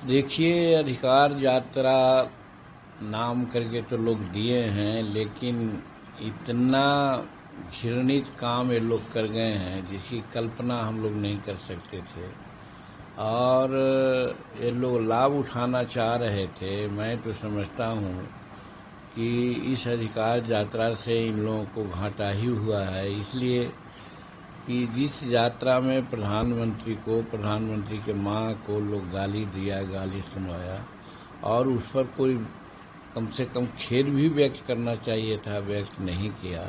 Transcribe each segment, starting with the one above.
देखिए, अधिकार यात्रा नाम करके तो लोग दिए हैं, लेकिन इतना घृणित काम ये लोग कर गए हैं जिसकी कल्पना हम लोग नहीं कर सकते थे। और ये लोग लाभ उठाना चाह रहे थे। मैं तो समझता हूँ कि इस अधिकार यात्रा से इन लोगों को घाटा ही हुआ है, इसलिए कि जिस यात्रा में प्रधानमंत्री के माँ को लोग गाली दिया, गाली सुनाया, और उस पर कोई कम से कम खेद भी व्यक्त करना चाहिए था, व्यक्त नहीं किया,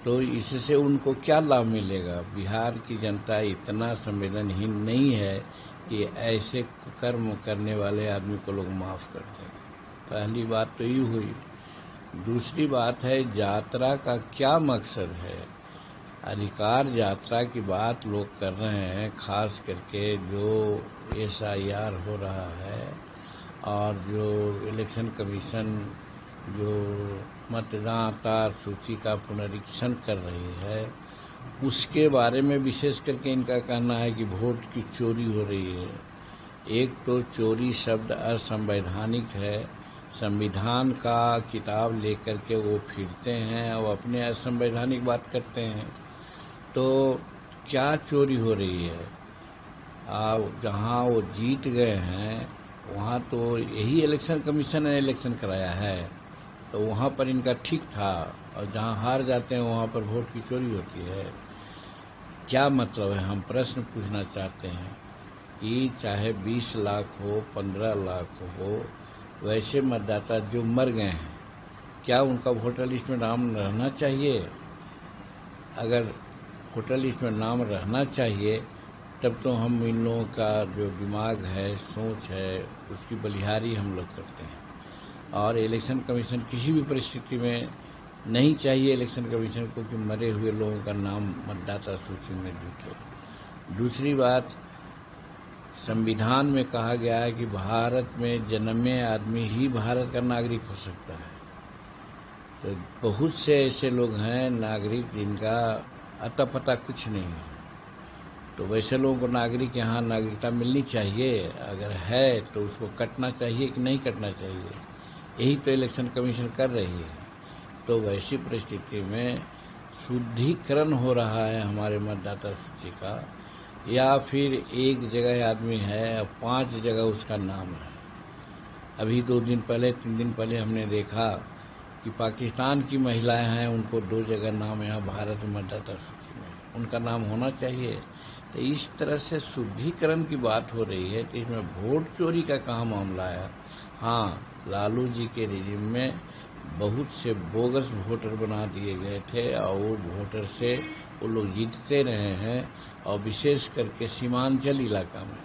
तो इससे उनको क्या लाभ मिलेगा। बिहार की जनता इतना संवेदनहीन नहीं है कि ऐसे कर्म करने वाले आदमी को लोग माफ कर दें। पहली बात तो ये हुई। दूसरी बात है, यात्रा का क्या मकसद है। अधिकार यात्रा की बात लोग कर रहे हैं, खास करके जो SIR हो रहा है और जो इलेक्शन कमीशन जो मतदाता सूची का पुनरीक्षण कर रही है, उसके बारे में विशेष करके इनका कहना है कि वोट की चोरी हो रही है। एक तो चोरी शब्द असंवैधानिक है। संविधान का किताब लेकर के वो फिरते हैं और अपने असंवैधानिक बात करते हैं। तो क्या चोरी हो रही है। जहां वो जीत गए हैं वहां तो यही इलेक्शन कमीशन ने इलेक्शन कराया है, तो वहां पर इनका ठीक था, और जहां हार जाते हैं वहां पर वोट की चोरी होती है। क्या मतलब है। हम प्रश्न पूछना चाहते हैं कि चाहे 20 लाख हो, 15 लाख हो, वैसे मतदाता जो मर गए हैं, क्या उनका वोटर लिस्ट में नाम रहना चाहिए। अगर वोटर लिस्ट में नाम रहना चाहिए तब तो हम इन लोगों का जो दिमाग है, सोच है, उसकी बलिहारी हम लोग करते हैं। और इलेक्शन कमीशन किसी भी परिस्थिति में नहीं चाहिए इलेक्शन कमीशन को कि मरे हुए लोगों का नाम मतदाता सूची में जुटे। दूसरी बात, संविधान में कहा गया है कि भारत में जन्मे आदमी ही भारत का नागरिक हो सकता है। तो बहुत से ऐसे लोग हैं नागरिक जिनका अता पता कुछ नहीं है, तो वैसे लोगों को यहाँ नागरिकता मिलनी चाहिए। अगर है तो उसको कटना चाहिए कि नहीं कटना चाहिए, यही तो इलेक्शन कमीशन कर रही है। तो वैसी परिस्थिति में शुद्धिकरण हो रहा है हमारे मतदाता सूची का, या फिर एक जगह आदमी है और 5 जगह उसका नाम है। अभी 2 दिन पहले 3 दिन पहले हमने देखा कि पाकिस्तान की महिलाएं हैं, उनको 2 जगह नाम यहाँ भारत में मतदाता सूची में उनका नाम होना चाहिए। तो इस तरह से शुद्धिकरण की बात हो रही है, तो इसमें वोट चोरी का कहाँ मामला है। हाँ, लालू जी के रिजिम में बहुत से बोगस वोटर बना दिए गए थे और वो वोटर से वो लोग जीतते रहे हैं। और विशेष करके सीमांचल इलाका में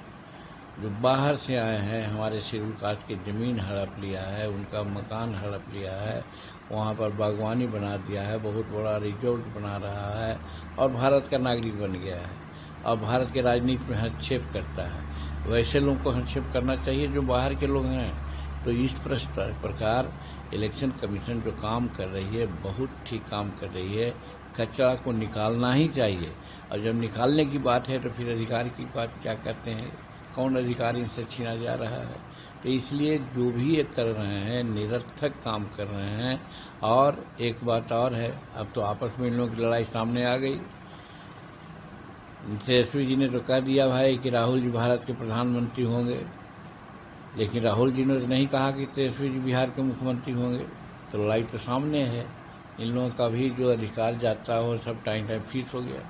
जो बाहर से आए हैं, हमारे शेड्यूल कास्ट की जमीन हड़प लिया है, उनका मकान हड़प लिया है, वहाँ पर बागवानी बना दिया है, बहुत बड़ा रिजॉर्ट बना रहा है और भारत का नागरिक बन गया है और भारत के राजनीति में हस्तक्षेप करता है। वैसे लोगों को हस्तक्षेप करना चाहिए जो बाहर के लोग हैं। तो इस प्रकार इलेक्शन कमीशन जो काम कर रही है, बहुत ठीक काम कर रही है। कचरा को निकालना ही चाहिए, और जब निकालने की बात है तो फिर अधिकार की बात क्या करते हैं, कौन अधिकार इनसे छीना जा रहा है। तो इसलिए जो भी ये कर रहे हैं निरर्थक काम कर रहे हैं। और एक बात और है, अब तो आपस में इन लोगों की लड़ाई सामने आ गई। तेजस्वी जी ने तो कह दिया भाई कि राहुल जी भारत के प्रधानमंत्री होंगे, लेकिन राहुल जी ने तो नहीं कहा कि तेजस्वी जी बिहार के मुख्यमंत्री होंगे। तो लड़ाई तो सामने है। इन लोगों का भी जो अधिकार यात्रा हो सब टाइम फीस हो गया।